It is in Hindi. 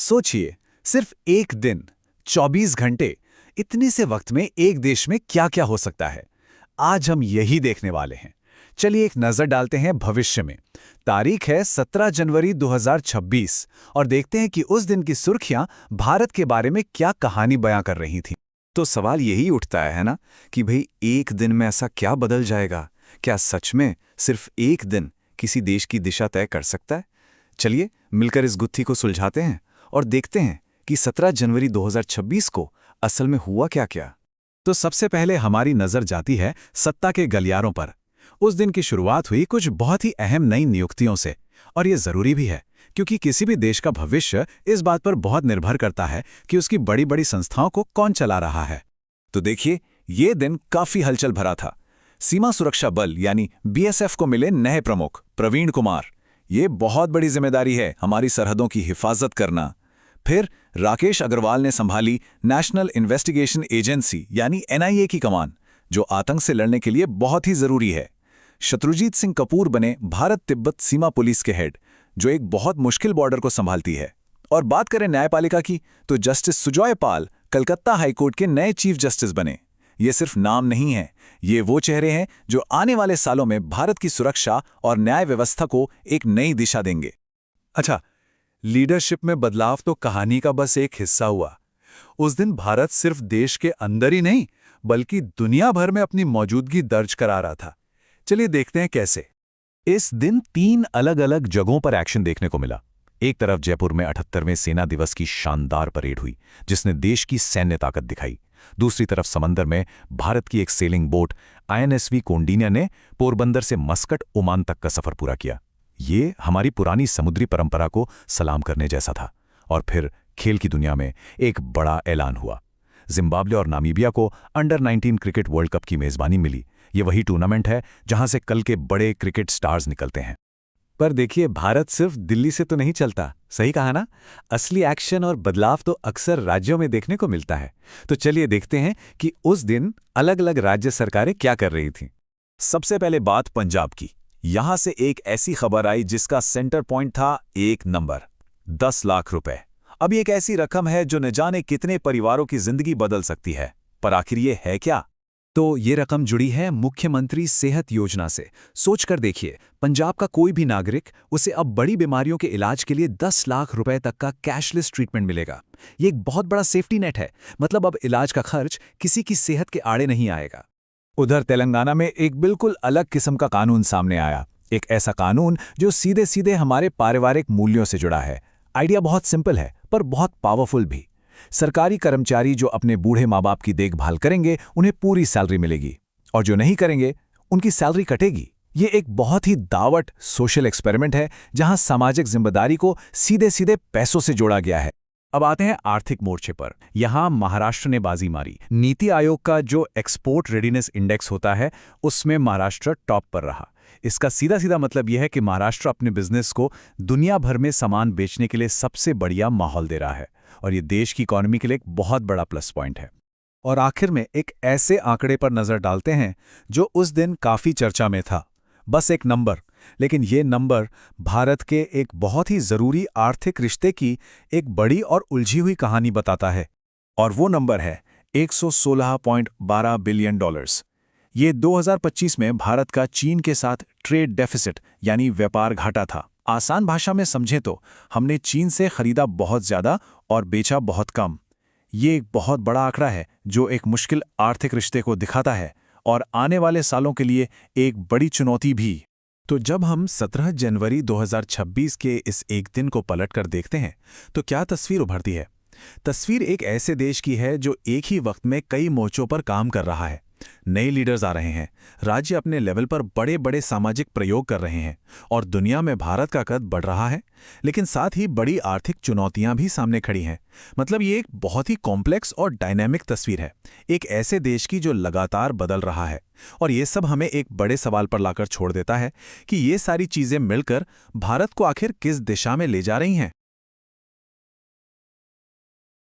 सोचिए, सिर्फ एक दिन, 24 घंटे, इतने से वक्त में एक देश में क्या क्या हो सकता है। आज हम यही देखने वाले हैं। चलिए एक नजर डालते हैं भविष्य में। तारीख है 17 जनवरी 2026 और देखते हैं कि उस दिन की सुर्खियां भारत के बारे में क्या कहानी बयां कर रही थीं। तो सवाल यही उठता है ना कि भाई एक दिन में ऐसा क्या बदल जाएगा? क्या सच में सिर्फ एक दिन किसी देश की दिशा तय कर सकता है? चलिए मिलकर इस गुत्थी को सुलझाते हैं और देखते हैं कि 17 जनवरी 2026 को असल में हुआ क्या क्या। तो सबसे पहले हमारी नजर जाती है सत्ता के गलियारों पर। उस दिन की शुरुआत हुई कुछ बहुत ही अहम नई नियुक्तियों से, और ये जरूरी भी है क्योंकि किसी भी देश का भविष्य इस बात पर बहुत निर्भर करता है कि उसकी बड़ी बड़ी संस्थाओं को कौन चला रहा है। तो देखिए, ये दिन काफी हलचल भरा था। सीमा सुरक्षा बल यानी बीएसएफ को मिले नए प्रमुख प्रवीण कुमार। ये बहुत बड़ी जिम्मेदारी है, हमारी सरहदों की हिफाजत करना। फिर राकेश अग्रवाल ने संभाली नेशनल इन्वेस्टिगेशन एजेंसी यानी एनआईए की कमान, जो आतंक से लड़ने के लिए बहुत ही जरूरी है। शत्रुजीत सिंह कपूर बने भारत तिब्बत सीमा पुलिस के हेड, जो एक बहुत मुश्किल बॉर्डर को संभालती है। और बात करें न्यायपालिका की, तो जस्टिस सुजॉय पाल कलकत्ता हाईकोर्ट के नए चीफ जस्टिस बने। ये सिर्फ नाम नहीं है, ये वो चेहरे हैं जो आने वाले सालों में भारत की सुरक्षा और न्याय व्यवस्था को एक नई दिशा देंगे। अच्छा, लीडरशिप में बदलाव तो कहानी का बस एक हिस्सा हुआ। उस दिन भारत सिर्फ देश के अंदर ही नहीं बल्कि दुनिया भर में अपनी मौजूदगी दर्ज करा रहा था। चलिए देखते हैं कैसे। इस दिन 3 अलग-अलग जगहों पर एक्शन देखने को मिला। एक तरफ जयपुर में 78वें सेना दिवस की शानदार परेड हुई, जिसने देश की सैन्य ताकत दिखाई। दूसरी तरफ समंदर में भारत की एक सेलिंग बोट आईएनएसवी कौंडिन्य ने पोरबंदर से मस्कट, ओमान तक का सफर पूरा किया। ये हमारी पुरानी समुद्री परंपरा को सलाम करने जैसा था। और फिर खेल की दुनिया में एक बड़ा ऐलान हुआ। जिम्बाब्वे और नामीबिया को अंडर 19 क्रिकेट वर्ल्ड कप की मेजबानी मिली। ये वही टूर्नामेंट है जहां से कल के बड़े क्रिकेट स्टार्स निकलते हैं। पर देखिए, भारत सिर्फ दिल्ली से तो नहीं चलता। सही कहा ना? असली एक्शन और बदलाव तो अक्सर राज्यों में देखने को मिलता है। तो चलिए देखते हैं कि उस दिन अलग अलग राज्य सरकारें क्या कर रही थीं। सबसे पहले बात पंजाब की। यहां से एक ऐसी खबर आई जिसका सेंटर पॉइंट था एक नंबर, 10 लाख रुपए। अब एक ऐसी रकम है जो न जाने कितने परिवारों की जिंदगी बदल सकती है। पर आखिर ये है क्या? तो ये रकम जुड़ी है मुख्यमंत्री सेहत योजना से। सोचकर देखिए, पंजाब का कोई भी नागरिक, उसे अब बड़ी बीमारियों के इलाज के लिए 10 लाख रुपए तक का कैशलेस ट्रीटमेंट मिलेगा। ये एक बहुत बड़ा सेफ्टी नेट है। मतलब अब इलाज का खर्च किसी की सेहत के आड़े नहीं आएगा। उधर तेलंगाना में एक बिल्कुल अलग किस्म का कानून सामने आया। एक ऐसा कानून जो सीधे सीधे हमारे पारिवारिक मूल्यों से जुड़ा है। आइडिया बहुत सिंपल है पर बहुत पावरफुल भी। सरकारी कर्मचारी जो अपने बूढ़े माँ बाप की देखभाल करेंगे, उन्हें पूरी सैलरी मिलेगी, और जो नहीं करेंगे उनकी सैलरी कटेगी। ये एक बहुत ही दावट सोशल एक्सपेरिमेंट है जहां सामाजिक जिम्मेदारी को सीधे सीधे पैसों से जोड़ा गया है। अब आते हैं आर्थिक मोर्चे पर। यहां महाराष्ट्र ने बाजी मारी। नीति आयोग का जो एक्सपोर्ट रेडीनेस इंडेक्स होता है, उसमें महाराष्ट्र टॉप पर रहा। इसका सीधा सीधा मतलब यह है कि महाराष्ट्र अपने बिजनेस को दुनिया भर में सामान बेचने के लिए सबसे बढ़िया माहौल दे रहा है, और ये देश की इकोनॉमी के लिए एक बहुत बड़ा प्लस पॉइंट है। और आखिर में एक ऐसे आंकड़े पर नजर डालते हैं जो उस दिन काफी चर्चा में था। बस एक नंबर, लेकिन ये नंबर भारत के एक बहुत ही जरूरी आर्थिक रिश्ते की एक बड़ी और उलझी हुई कहानी बताता है। और वो नंबर है 116.12 बिलियन डॉलर्स। ये 2025 में भारत का चीन के साथ ट्रेड डेफिसिट यानी व्यापार घाटा था। आसान भाषा में समझें तो हमने चीन से खरीदा बहुत ज्यादा और बेचा बहुत कम। ये एक बहुत बड़ा आंकड़ा है जो एक मुश्किल आर्थिक रिश्ते को दिखाता है और आने वाले सालों के लिए एक बड़ी चुनौती भी। तो जब हम 17 जनवरी 2026 के इस एक दिन को पलटकर देखते हैं तो क्या तस्वीर उभरती है? तस्वीर एक ऐसे देश की है जो एक ही वक्त में कई मोर्चों पर काम कर रहा है। नए लीडर्स आ रहे हैं, राज्य अपने लेवल पर बड़े बड़े सामाजिक प्रयोग कर रहे हैं, और दुनिया में भारत का कद बढ़ रहा है। लेकिन साथ ही बड़ी आर्थिक चुनौतियां भी सामने खड़ी हैं। मतलब ये एक बहुत ही कॉम्प्लेक्स और डायनामिक तस्वीर है, एक ऐसे देश की जो लगातार बदल रहा है। और ये सब हमें एक बड़े सवाल पर लाकर छोड़ देता है कि ये सारी चीजें मिलकर भारत को आखिर किस दिशा में ले जा रही हैं।